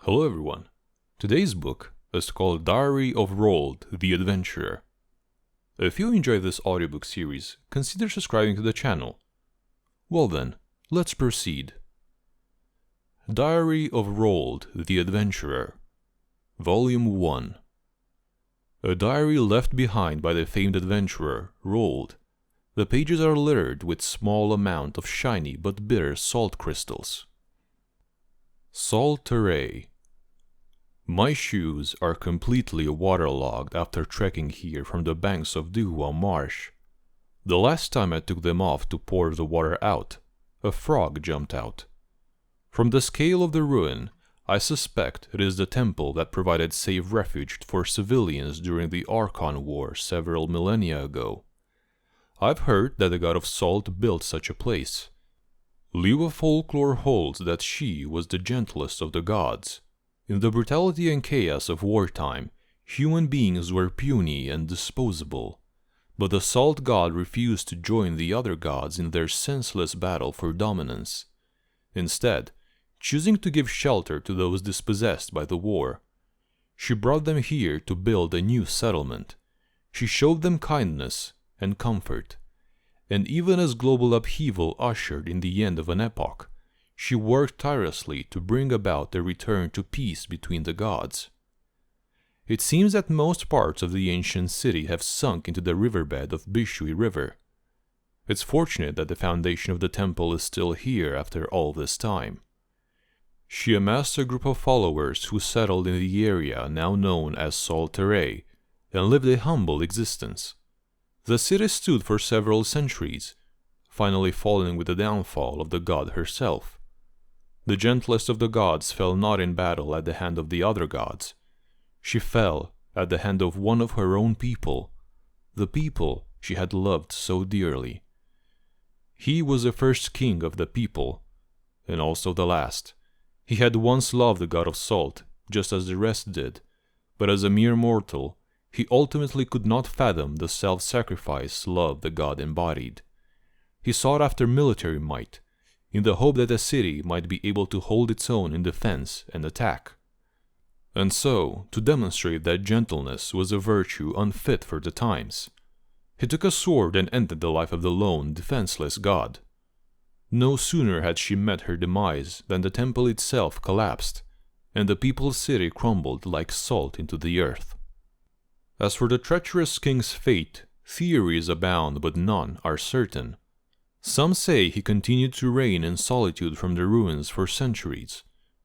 Hello everyone. Today's book is called Diary of Roald, the Adventurer. If you enjoy this audiobook series, consider subscribing to the channel. Well then, let's proceed. Diary of Roald, the Adventurer, Volume 1. A diary left behind by the famed adventurer, Roald. The pages are littered with small amount of shiny but bitter salt crystals. Salteray. My shoes are completely waterlogged after trekking here from the banks of Duhua Marsh. The last time I took them off to pour the water out, a frog jumped out. From the scale of the ruin, I suspect it is the temple that provided safe refuge for civilians during the Archon War several millennia ago. I've heard that the god of salt built such a place. Liyue folklore holds that she was the gentlest of the gods. In the brutality and chaos of wartime, human beings were puny and disposable, but the salt god refused to join the other gods in their senseless battle for dominance. Instead, choosing to give shelter to those dispossessed by the war, she brought them here to build a new settlement. She showed them kindness and comfort, and even as global upheaval ushered in the end of an epoch, she worked tirelessly to bring about a return to peace between the gods. It seems that most parts of the ancient city have sunk into the riverbed of Bishui River. It's fortunate that the foundation of the temple is still here after all this time. She amassed a group of followers who settled in the area now known as Salteray and lived a humble existence. The city stood for several centuries, finally falling with the downfall of the god herself. The gentlest of the gods fell not in battle at the hand of the other gods. She fell at the hand of one of her own people, the people she had loved so dearly. He was the first king of the people, and also the last. He had once loved the god of salt, just as the rest did, but as a mere mortal, he ultimately could not fathom the self-sacrifice love the god embodied. He sought after military might, in the hope that the city might be able to hold its own in defense and attack. And so, to demonstrate that gentleness was a virtue unfit for the times, he took a sword and ended the life of the lone, defenseless god. No sooner had she met her demise than the temple itself collapsed, and the people's city crumbled like salt into the earth. As for the treacherous king's fate, theories abound but none are certain. Some say he continued to reign in solitude from the ruins for centuries,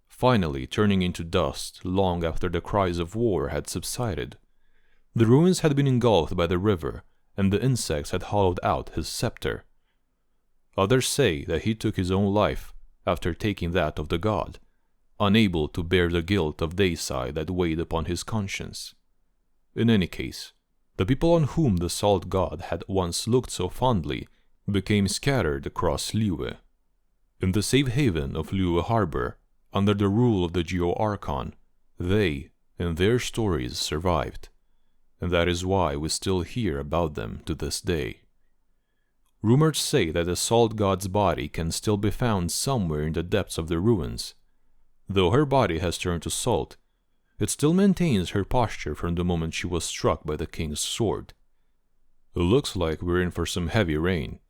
finally turning into dust long after the cries of war had subsided. The ruins had been engulfed by the river, and the insects had hollowed out his scepter. Others say that he took his own life after taking that of the god, unable to bear the guilt of deicide that weighed upon his conscience. In any case, the people on whom the salt god had once looked so fondly became scattered across Liyue. In the safe haven of Liyue Harbor, under the rule of the Geo-Archon, they and their stories survived, and that is why we still hear about them to this day. Rumors say that the salt god's body can still be found somewhere in the depths of the ruins. Though her body has turned to salt, it still maintains her posture from the moment she was struck by the king's sword. It looks like we're in for some heavy rain.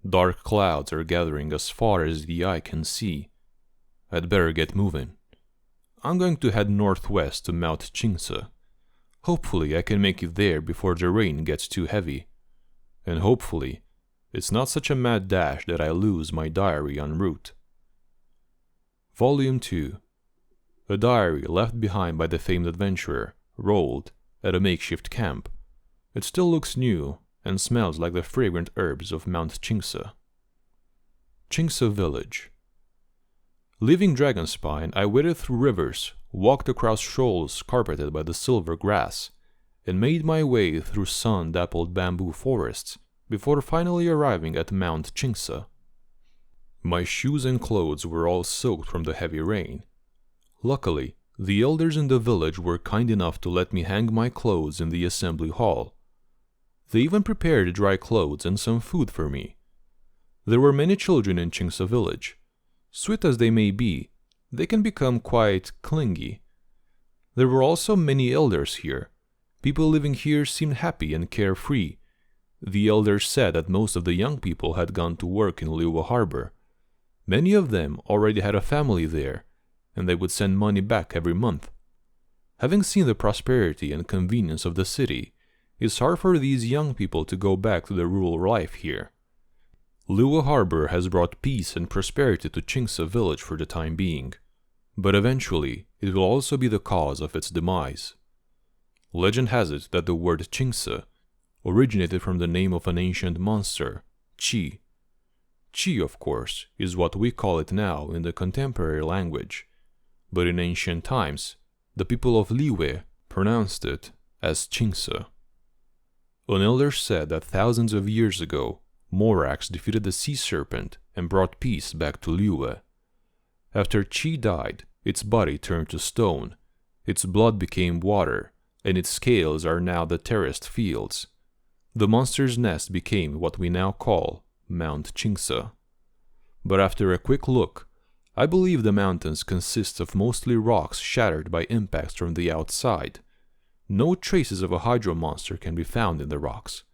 Dark clouds are gathering as far as the eye can see. I'd better get moving. I'm going to head northwest to Mount Qingce. Hopefully I can make it there before the rain gets too heavy. And hopefully, it's not such a mad dash that I lose my diary en route. Volume 2. A diary left behind by the famed adventurer, Roald, at a makeshift camp. It still looks new, and smells like the fragrant herbs of Mount Qingce. Qingce Village. Leaving Dragonspine, I waded through rivers, walked across shoals carpeted by the silver grass, and made my way through sun-dappled bamboo forests before finally arriving at Mount Qingce. My shoes and clothes were all soaked from the heavy rain. Luckily, the elders in the village were kind enough to let me hang my clothes in the assembly hall. They even prepared dry clothes and some food for me. There were many children in Qingce village. Sweet as they may be, they can become quite clingy, There were also many elders here. People living here seemed happy and carefree. The elders said that most of the young people had gone to work in Lua Harbor. Many of them already had a family there, and they would send money back every month. Having seen the prosperity and convenience of the city, it's hard for these young people to go back to the rural life here. Lua Harbor has brought peace and prosperity to Chingsa village for the time being, but eventually it will also be the cause of its demise. Legend has it that the word Chingsa originated from the name of an ancient monster, Chi. Chi, of course, is what we call it now in the contemporary language, but in ancient times, the people of Liyue pronounced it as Chingsa. An elder said that thousands of years ago, Morax defeated the sea serpent and brought peace back to Liyue. After Chi died, its body turned to stone, its blood became water, and its scales are now the terraced fields. The monster's nest became what we now call Mount Chingsa. But after a quick look, I believe the mountains consist of mostly rocks shattered by impacts from the outside. No traces of a hydro monster can be found in the rocks.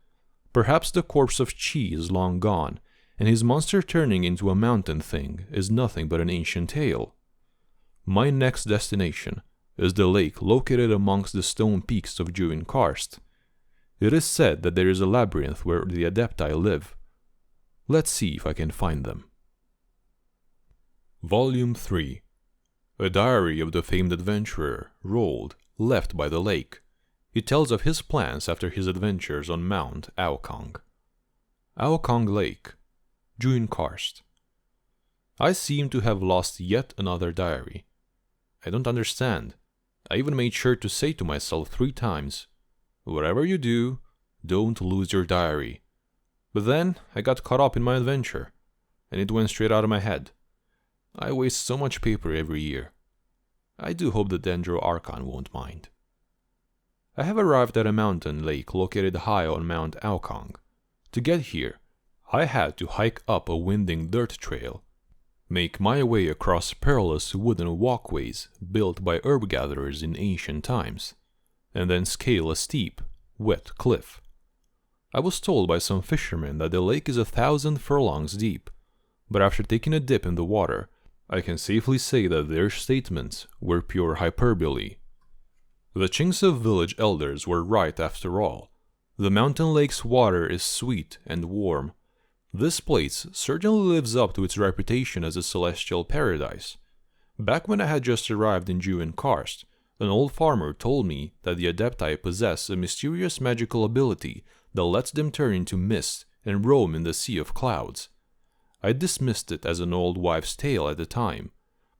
Perhaps the corpse of Chi is long gone, and his monster turning into a mountain thing is nothing but an ancient tale. My next destination is the lake located amongst the stone peaks of Juin Karst. It is said that there is a labyrinth where the Adepti live. Let's see if I can find them. Volume 3. A diary of the famed adventurer, Roald, left by the lake. It tells of his plans after his adventures on Mount Aokang. Aokang Lake, Juin Karst. I seem to have lost yet another diary. I don't understand. I even made sure to say to myself 3 times, whatever you do, don't lose your diary. But then I got caught up in my adventure, and it went straight out of my head. I waste so much paper every year. I do hope the Dendro Archon won't mind. I have arrived at a mountain lake located high on Mount Aokang. To get here, I had to hike up a winding dirt trail, make my way across perilous wooden walkways built by herb gatherers in ancient times, and then scale a steep, wet cliff. I was told by some fishermen that the lake is 1,000 furlongs deep, but after taking a dip in the water, I can safely say that their statements were pure hyperbole. The Chingsa village elders were right after all. The mountain lake's water is sweet and warm. This place certainly lives up to its reputation as a celestial paradise. Back when I had just arrived in Juin Karst, an old farmer told me that the Adepti possess a mysterious magical ability that lets them turn into mist and roam in the sea of clouds. I dismissed it as an old wives' tale at the time,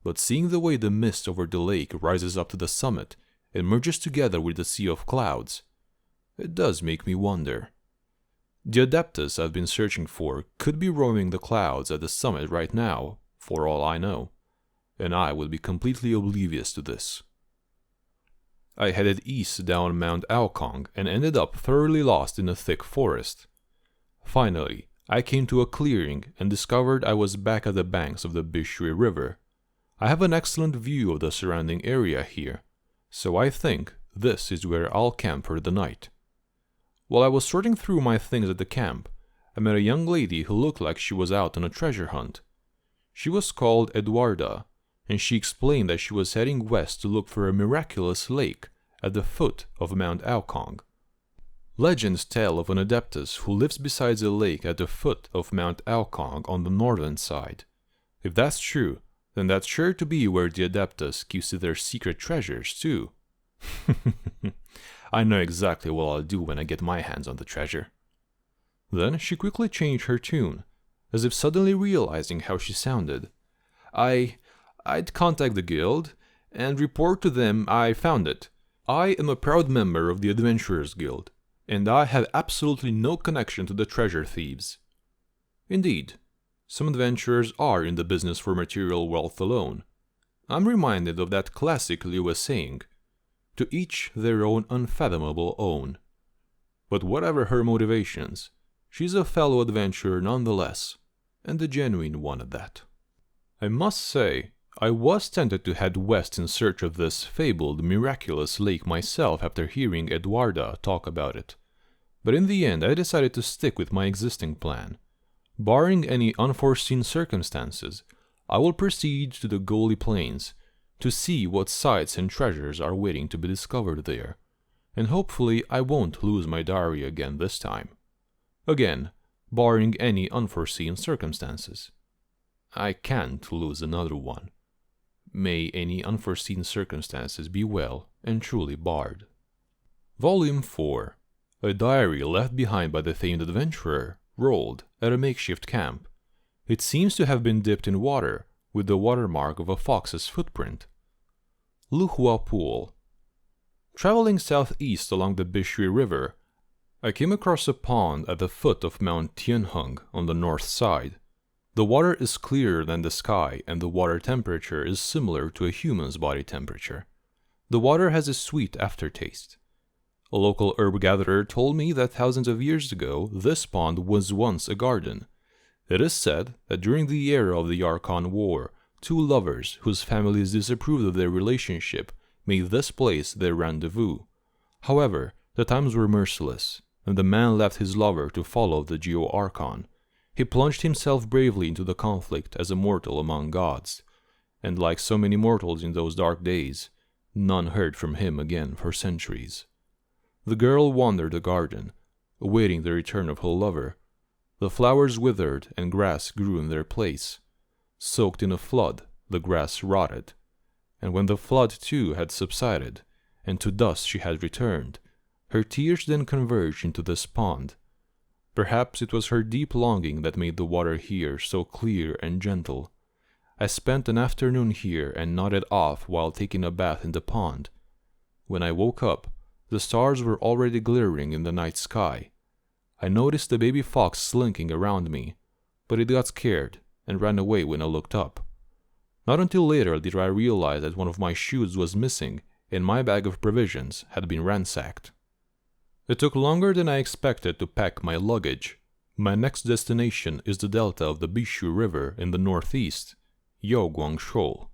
but seeing the way the mist over the lake rises up to the summit and merges together with the sea of clouds, it does make me wonder. The Adeptus I've been searching for could be roaming the clouds at the summit right now, for all I know, and I would be completely oblivious to this. I headed east down Mount Aokang and ended up thoroughly lost in a thick forest. Finally, I came to a clearing and discovered I was back at the banks of the Bishui River. I have an excellent view of the surrounding area here, so I think this is where I'll camp for the night. While I was sorting through my things at the camp, I met a young lady who looked like she was out on a treasure hunt. She was called Eduarda, and she explained that she was heading west to look for a miraculous lake at the foot of Mount Aokang. Legends tell of an Adeptus who lives beside a lake at the foot of Mount Aokang on the northern side. If that's true, then that's sure to be where the Adeptus keeps their secret treasures too. I know exactly what I'll do when I get my hands on the treasure. Then she quickly changed her tune, as if suddenly realizing how she sounded. I'd contact the guild and report to them I found it. I am a proud member of the Adventurers Guild, and I have absolutely no connection to the treasure thieves. Indeed, some adventurers are in the business for material wealth alone. I'm reminded of that classic Liyue saying, to each their own unfathomable own. But whatever her motivations, she's a fellow adventurer nonetheless, and a genuine one at that. I must say, I was tempted to head west in search of this fabled, miraculous lake myself after hearing Eduarda talk about it, but in the end I decided to stick with my existing plan. Barring any unforeseen circumstances, I will proceed to the Goli Plains to see what sights and treasures are waiting to be discovered there, and hopefully I won't lose my diary again this time. Again, barring any unforeseen circumstances. I can't lose another one. May any unforeseen circumstances be well and truly barred. Volume 4. A diary left behind by the famed adventurer, Roald, at a makeshift camp. It seems to have been dipped in water, with the watermark of a fox's footprint. Luhua Pool. Traveling southeast along the Bishui River, I came across a pond at the foot of Mount Tianheng on the north side. The water is clearer than the sky, and the water temperature is similar to a human's body temperature. The water has a sweet aftertaste. A local herb gatherer told me that thousands of years ago, this pond was once a garden. It is said that during the era of the Archon War, two lovers whose families disapproved of their relationship made this place their rendezvous. However, the times were merciless, and the man left his lover to follow the Geo-Archon. He plunged himself bravely into the conflict as a mortal among gods, and like so many mortals in those dark days, none heard from him again for centuries. The girl wandered the garden, awaiting the return of her lover. The flowers withered and grass grew in their place. Soaked in a flood, the grass rotted, and when the flood too had subsided, and to dust she had returned, her tears then converged into this pond. Perhaps it was her deep longing that made the water here so clear and gentle. I spent an afternoon here and nodded off while taking a bath in the pond. When I woke up, the stars were already glittering in the night sky. I noticed the baby fox slinking around me, but it got scared and ran away when I looked up. Not until later did I realize that one of my shoes was missing and my bag of provisions had been ransacked. It took longer than I expected to pack my luggage. My next destination is the delta of the Bishui River in the northeast, Yaoguang Shoal.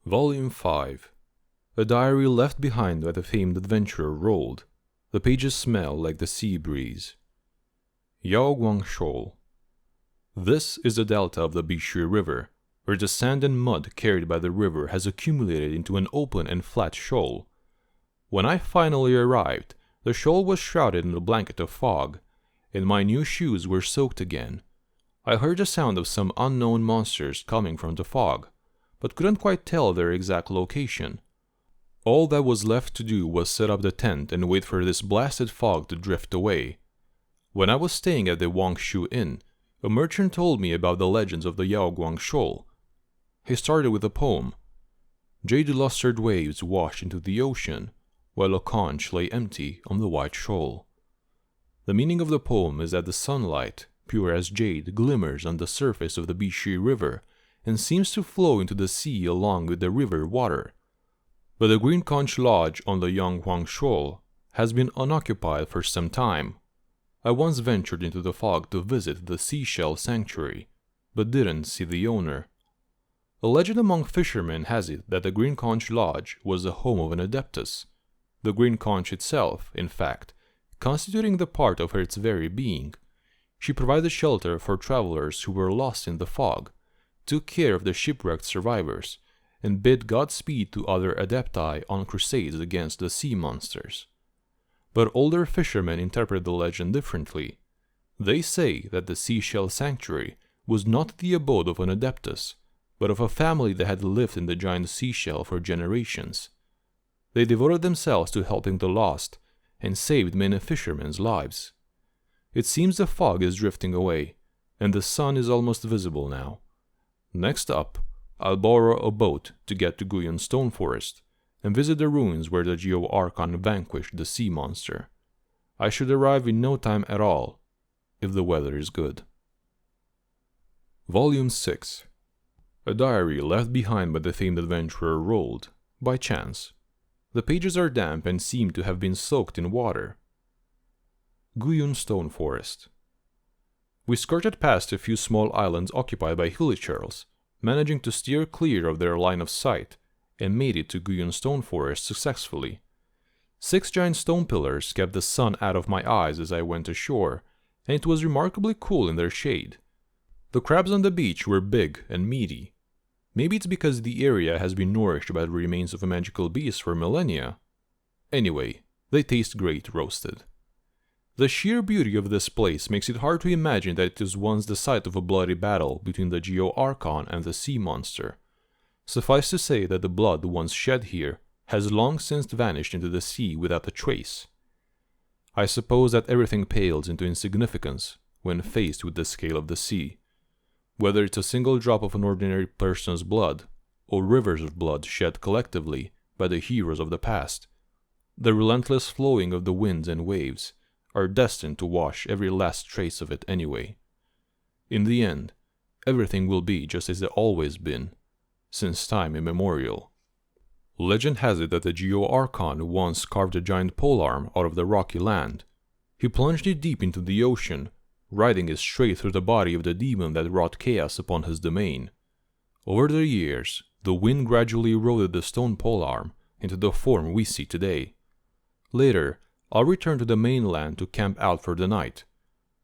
Volume 5. A diary left behind by the famed adventurer Roald. The pages smell like the sea breeze. Yaoguang Shoal. This is the delta of the Bishui River, where the sand and mud carried by the river has accumulated into an open and flat shoal. When I finally arrived, the shoal was shrouded in a blanket of fog, and my new shoes were soaked again. I heard the sound of some unknown monsters coming from the fog, but couldn't quite tell their exact location. All that was left to do was set up the tent and wait for this blasted fog to drift away. When I was staying at the Wangshu Inn, a merchant told me about the legends of the Yaoguang Shoal. He started with a poem. Jade-lustered waves washed into the ocean, while a conch lay empty on the white shoal. The meaning of the poem is that the sunlight, pure as jade, glimmers on the surface of the Bishui River and seems to flow into the sea along with the river water. But the Green Conch Lodge on the Yaoguang Shoal has been unoccupied for some time. I once ventured into the fog to visit the seashell sanctuary, but didn't see the owner. A legend among fishermen has it that the Green Conch Lodge was the home of an adeptus, the green conch itself, in fact, constituting the part of her its very being. She provided shelter for travelers who were lost in the fog, took care of the shipwrecked survivors, and bid Godspeed to other adepti on crusades against the sea monsters. But older fishermen interpret the legend differently. They say that the seashell sanctuary was not the abode of an adeptus, but of a family that had lived in the giant seashell for generations. They devoted themselves to helping the lost, and saved many fishermen's lives. It seems the fog is drifting away, and the sun is almost visible now. Next up, I'll borrow a boat to get to Guyon Stone Forest, and visit the ruins where the Geo-Archon vanquished the sea monster. I should arrive in no time at all, if the weather is good. Volume 6. A diary left behind by the famed adventurer Roald, by chance. The pages are damp and seem to have been soaked in water. Guyon Stone Forest. We skirted past a few small islands occupied by hilichurls, managing to steer clear of their line of sight, and made it to Guyon Stone Forest successfully. 6 giant stone pillars kept the sun out of my eyes as I went ashore, and it was remarkably cool in their shade. The crabs on the beach were big and meaty. Maybe it's because the area has been nourished by the remains of a magical beast for millennia. Anyway, they taste great roasted. The sheer beauty of this place makes it hard to imagine that it was once the site of a bloody battle between the Geo-Archon and the sea monster. Suffice to say that the blood once shed here has long since vanished into the sea without a trace. I suppose that everything pales into insignificance when faced with the scale of the sea, whether it's a single drop of an ordinary person's blood, or rivers of blood shed collectively by the heroes of the past. The relentless flowing of the winds and waves are destined to wash every last trace of it anyway. In the end, everything will be just as it always been, since time immemorial. Legend has it that the Geo-Archon once carved a giant polearm out of the rocky land. He plunged it deep into the ocean, riding it straight through the body of the demon that wrought chaos upon his domain. Over the years, the wind gradually eroded the stone polearm into the form we see today. Later, I'll return to the mainland to camp out for the night.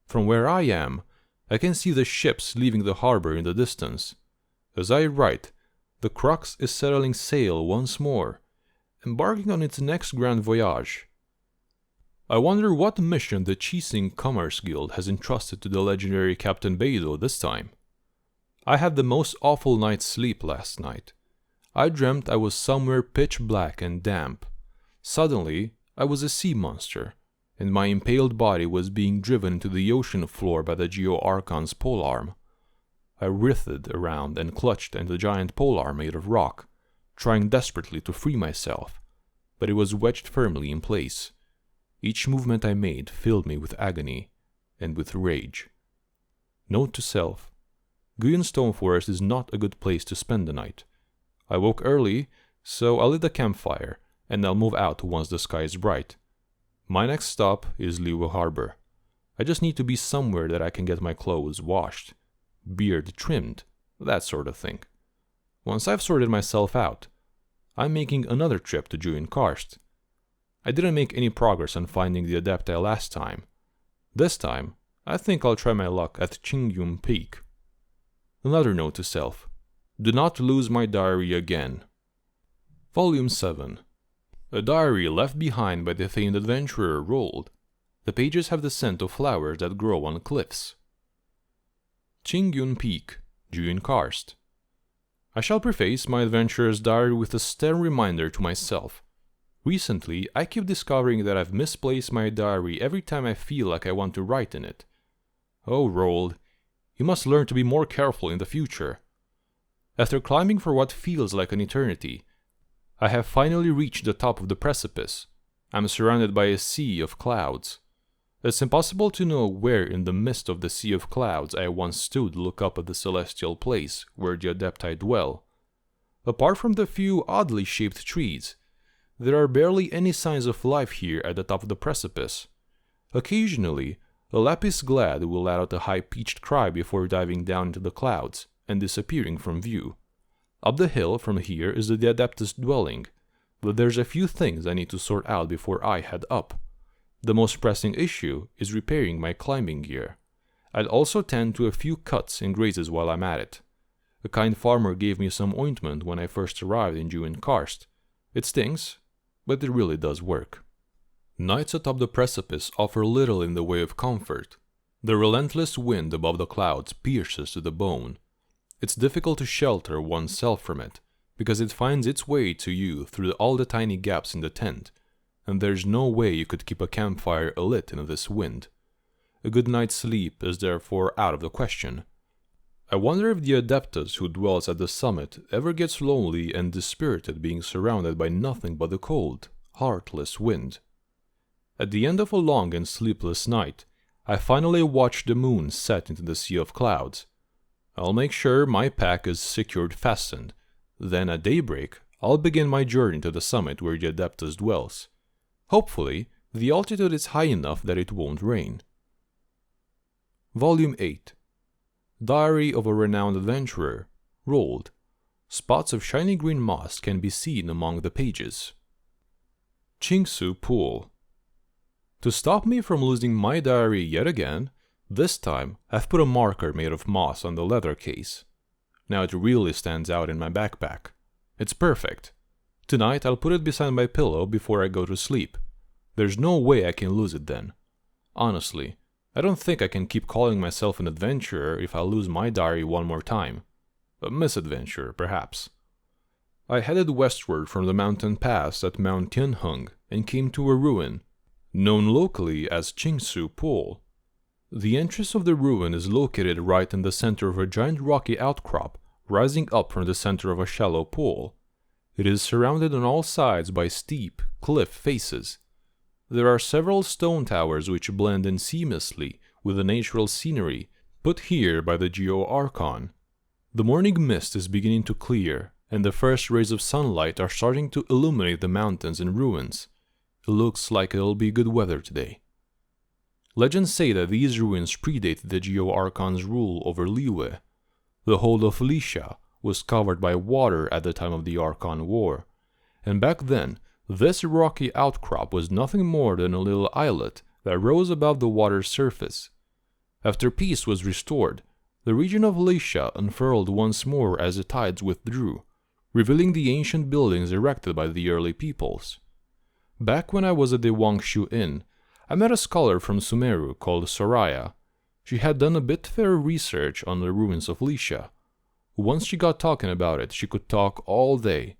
From where I am, I can see the ships leaving the harbor in the distance. As I write, the Crux is settling sail once more, embarking on its next grand voyage. I wonder what mission the Chising Commerce Guild has entrusted to the legendary Captain Beidou this time. I had the most awful night's sleep last night. I dreamt I was somewhere pitch black and damp. Suddenly, I was a sea monster, and my impaled body was being driven into the ocean floor by the Geo-Archon's polearm. I writhed around and clutched at the giant polearm made of rock, trying desperately to free myself, but it was wedged firmly in place. Each movement I made filled me with agony and with rage. Note to self: Guyon Stone Forest is not a good place to spend the night. I woke early, so I'll lit the campfire, and I'll move out once the sky is bright. My next stop is Liu Harbor. I just need to be somewhere that I can get my clothes washed, beard trimmed, that sort of thing. Once I've sorted myself out, I'm making another trip to Juin Karst. I didn't make any progress on finding the Adepti last time. This time, I think I'll try my luck at Qingyun Peak. Another note to self: do not lose my diary again. Volume 7. A diary left behind by the famed adventurer Roald. The pages have the scent of flowers that grow on cliffs. Qingyun Peak, Juin Karst. I shall preface my adventurer's diary with a stern reminder to myself. Recently, I keep discovering that I've misplaced my diary every time I feel like I want to write in it. Oh, Roald, you must learn to be more careful in the future. After climbing for what feels like an eternity, I have finally reached the top of the precipice. I'm surrounded by a sea of clouds. It's impossible to know where in the midst of the sea of clouds I once stood to look up at the celestial place where the Adepti dwell. Apart from the few oddly shaped trees, there are barely any signs of life here at the top of the precipice. Occasionally, a lapis glad will let out a high-pitched cry before diving down into the clouds and disappearing from view. Up the hill from here is the Adeptus dwelling, but there's a few things I need to sort out before I head up. The most pressing issue is repairing my climbing gear. I'd also tend to a few cuts and grazes while I'm at it. A kind farmer gave me some ointment when I first arrived in Juin Karst. It stings, but it really does work. Nights atop the precipice offer little in the way of comfort. The relentless wind above the clouds pierces to the bone. It's difficult to shelter oneself from it, because it finds its way to you through all the tiny gaps in the tent, and there's no way you could keep a campfire alit in this wind. A good night's sleep is therefore out of the question. I wonder if the Adeptus who dwells at the summit ever gets lonely and dispirited being surrounded by nothing but the cold, heartless wind. At the end of a long and sleepless night, I finally watch the moon set into the sea of clouds. I'll make sure my pack is secured fastened. Then at daybreak, I'll begin my journey to the summit where the Adeptus dwells. Hopefully, the altitude is high enough that it won't rain. Volume 8. Diary of a Renowned Adventurer, Roald. Spots of shiny green moss can be seen among the pages. Qingsu Pool. To stop me from losing my diary yet again, this time I've put a marker made of moss on the leather case. Now it really stands out in my backpack. It's perfect. Tonight I'll put it beside my pillow before I go to sleep. There's no way I can lose it then. Honestly, I don't think I can keep calling myself an adventurer if I lose my diary one more time. A misadventure, perhaps. I headed westward from the mountain pass at Mount Tianheng and came to a ruin, known locally as Qingsu Pool. The entrance of the ruin is located right in the center of a giant rocky outcrop rising up from the center of a shallow pool. It is surrounded on all sides by steep cliff faces. There are several stone towers which blend in seamlessly with the natural scenery put here by the Geo-Archon. The morning mist is beginning to clear, and the first rays of sunlight are starting to illuminate the mountains and ruins. It looks like it'll be good weather today. Legends say that these ruins predate the Geo-Archon's rule over Liyue. The whole of Lisha was covered by water at the time of the Archon War, and back then, this rocky outcrop was nothing more than a little islet that rose above the water's surface. After peace was restored, the region of Lisha unfurled once more as the tides withdrew, revealing the ancient buildings erected by the early peoples. Back when I was at the Wangshu Inn, I met a scholar from Sumeru called Soraya. She had done a bit fair research on the ruins of Lisha. Once she got talking about it, she could talk all day.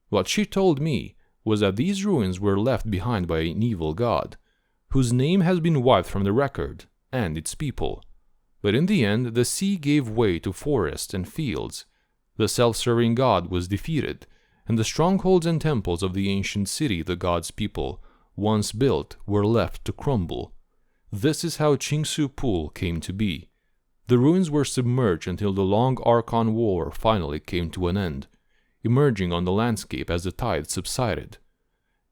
What she told me was that these ruins were left behind by an evil god, whose name has been wiped from the record, and its people. But in the end, the sea gave way to forests and fields. The self-serving god was defeated, and the strongholds and temples of the ancient city the god's people once built were left to crumble. This is how Qingsu Pool came to be. The ruins were submerged until the long Archon War finally came to an end, emerging on the landscape as the tide subsided.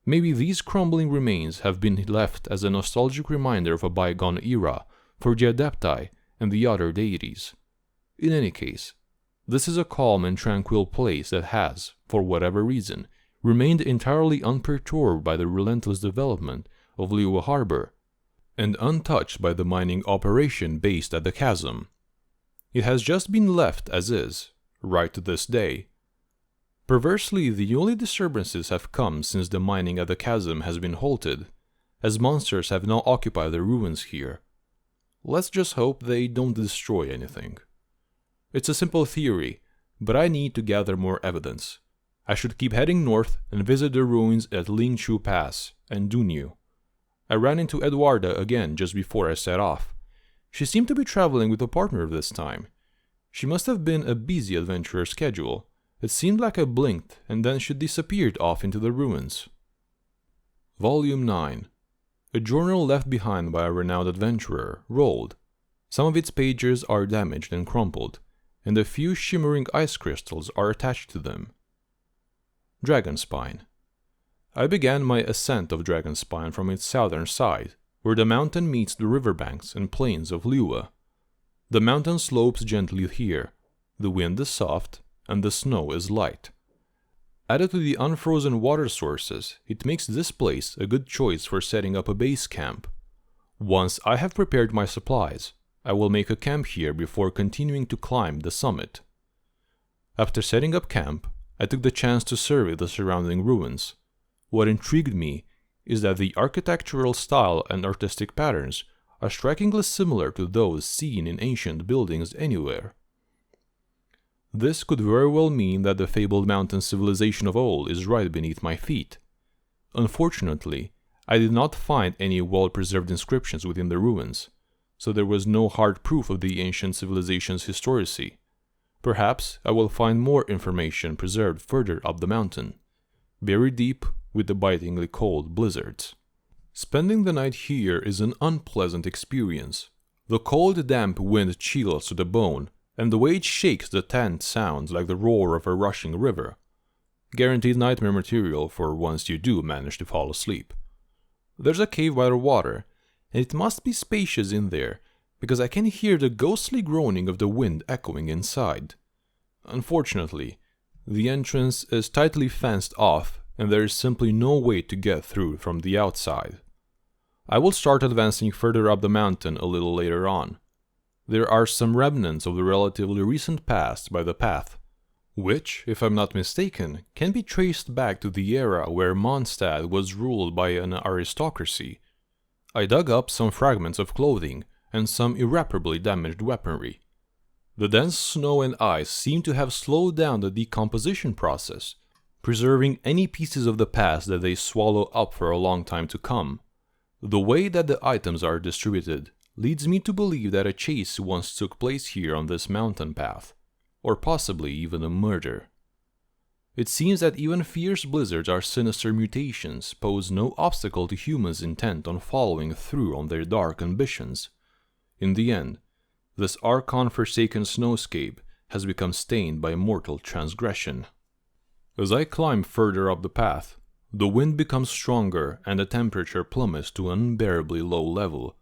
Maybe these crumbling remains have been left as a nostalgic reminder of a bygone era for the Adepti and the other deities. In any case, this is a calm and tranquil place that has, for whatever reason, remained entirely unperturbed by the relentless development of Liyue Harbor, and untouched by the mining operation based at the chasm. It has just been left as is, right to this day. Perversely, the only disturbances have come since the mining at the chasm has been halted, as monsters have now occupied the ruins here. Let's just hope they don't destroy anything. It's a simple theory, but I need to gather more evidence. I should keep heading north and visit the ruins at Lingchu Pass and Dunyu. I ran into Eduarda again just before I set off. She seemed to be traveling with a partner this time. She must have been a busy adventurer schedule. It seemed like I blinked, and then she disappeared off into the ruins. Volume 9. A journal left behind by a renowned adventurer, Roald. Some of its pages are damaged and crumpled, and a few shimmering ice crystals are attached to them. Dragonspine. I began my ascent of Dragonspine from its southern side, where the mountain meets the riverbanks and plains of Liyue. The mountain slopes gently here, the wind is soft, and the snow is light. Added to the unfrozen water sources, it makes this place a good choice for setting up a base camp. Once I have prepared my supplies, I will make a camp here before continuing to climb the summit. After setting up camp, I took the chance to survey the surrounding ruins. What intrigued me is that the architectural style and artistic patterns are strikingly similar to those seen in ancient buildings anywhere. This could very well mean that the fabled mountain civilization of old is right beneath my feet. Unfortunately, I did not find any well-preserved inscriptions within the ruins, so there was no hard proof of the ancient civilization's historicity. Perhaps I will find more information preserved further up the mountain, buried deep with the bitingly cold blizzards. Spending the night here is an unpleasant experience. The cold, damp wind chills to the bone, and the way it shakes the tent sounds like the roar of a rushing river. Guaranteed nightmare material for once you do manage to fall asleep. There's a cave by the water, and it must be spacious in there, because I can hear the ghostly groaning of the wind echoing inside. Unfortunately, the entrance is tightly fenced off and there is simply no way to get through from the outside. I will start advancing further up the mountain a little later on. There are some remnants of the relatively recent past by the path, which, if I'm not mistaken, can be traced back to the era where Mondstadt was ruled by an aristocracy. I dug up some fragments of clothing and some irreparably damaged weaponry. The dense snow and ice seem to have slowed down the decomposition process, preserving any pieces of the past that they swallow up for a long time to come. The way that the items are distributed leads me to believe that a chase once took place here on this mountain path, or possibly even a murder. It seems that even fierce blizzards or sinister mutations pose no obstacle to humans intent on following through on their dark ambitions. In the end, this Archon-forsaken snowscape has become stained by mortal transgression. As I climb further up the path, the wind becomes stronger and the temperature plummets to an unbearably low level.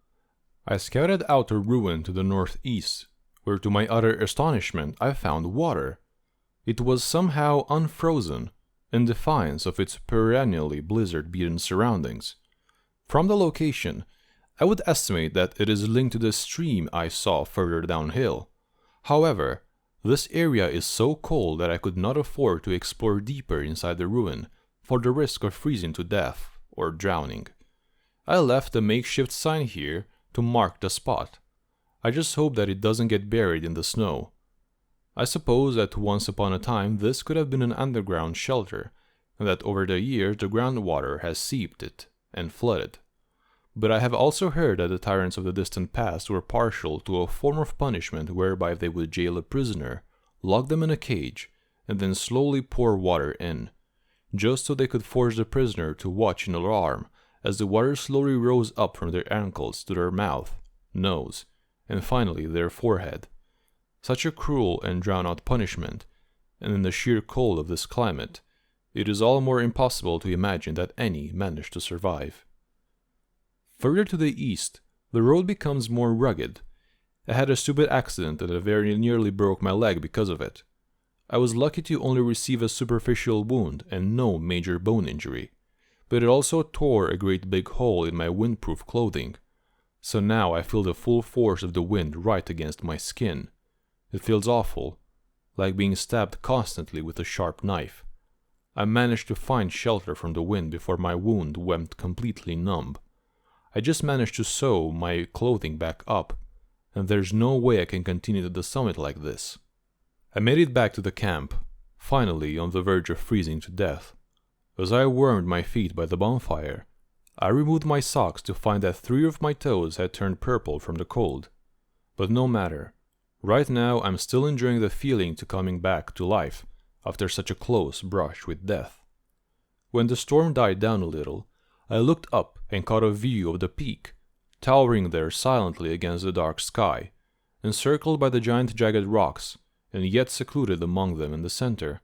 I scouted out a ruin to the northeast, where to my utter astonishment I found water. It was somehow unfrozen, in defiance of its perennially blizzard-beaten surroundings. From the location, I would estimate that it is linked to the stream I saw further downhill. However, this area is so cold that I could not afford to explore deeper inside the ruin, for the risk of freezing to death or drowning. I left a makeshift sign here to mark the spot. I just hope that it doesn't get buried in the snow. I suppose that once upon a time this could have been an underground shelter, and that over the years the groundwater has seeped it and flooded. But I have also heard that the tyrants of the distant past were partial to a form of punishment whereby they would jail a prisoner, lock them in a cage, and then slowly pour water in, just so they could force the prisoner to watch in alarm as the water slowly rose up from their ankles to their mouth, nose, and finally their forehead. Such a cruel and drawn-out punishment, and in the sheer cold of this climate, it is all more impossible to imagine that any managed to survive. Further to the east, the road becomes more rugged. I had a stupid accident and I very nearly broke my leg because of it. I was lucky to only receive a superficial wound and no major bone injury, but it also tore a great big hole in my windproof clothing. So now I feel the full force of the wind right against my skin. It feels awful, like being stabbed constantly with a sharp knife. I managed to find shelter from the wind before my wound went completely numb. I just managed to sew my clothing back up, and there's no way I can continue to the summit like this. I made it back to the camp, finally on the verge of freezing to death. As I warmed my feet by the bonfire, I removed my socks to find that 3 of my toes had turned purple from the cold. But no matter. Right now I'm still enjoying the feeling to coming back to life after such a close brush with death. When the storm died down a little, I looked up and caught a view of the peak, towering there silently against the dark sky, encircled by the giant jagged rocks, and yet secluded among them in the center.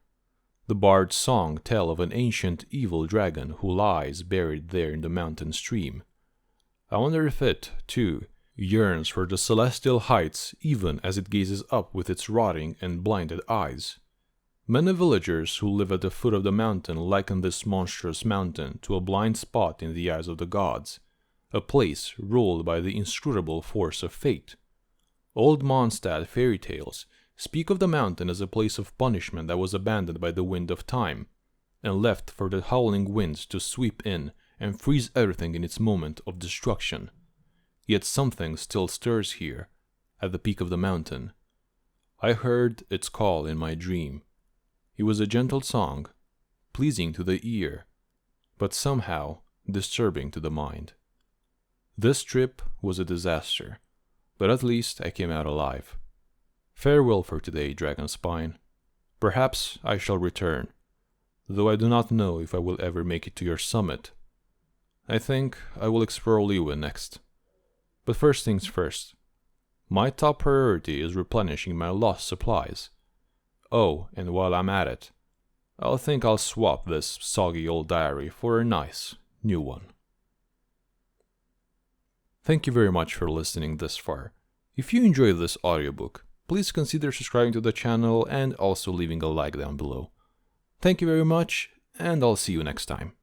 The bard's song tells of an ancient evil dragon who lies buried there in the mountain stream. I wonder if it, too, yearns for the celestial heights even as it gazes up with its rotting and blinded eyes. Many villagers who live at the foot of the mountain liken this monstrous mountain to a blind spot in the eyes of the gods, a place ruled by the inscrutable force of fate. Old Mondstadt fairy tales speak of the mountain as a place of punishment that was abandoned by the wind of time, and left for the howling winds to sweep in and freeze everything in its moment of destruction. Yet something still stirs here, at the peak of the mountain. I heard its call in my dream. It was a gentle song, pleasing to the ear, but somehow disturbing to the mind. This trip was a disaster, but at least I came out alive. Farewell for today, Dragonspine. Perhaps I shall return, though I do not know if I will ever make it to your summit. I think I will explore Liyue next. But first things first. My top priority is replenishing my lost supplies. Oh, and while I'm at it, I'll swap this soggy old diary for a nice, new one. Thank you very much for listening this far. If you enjoyed this audiobook, please consider subscribing to the channel and also leaving a like down below. Thank you very much, and I'll see you next time.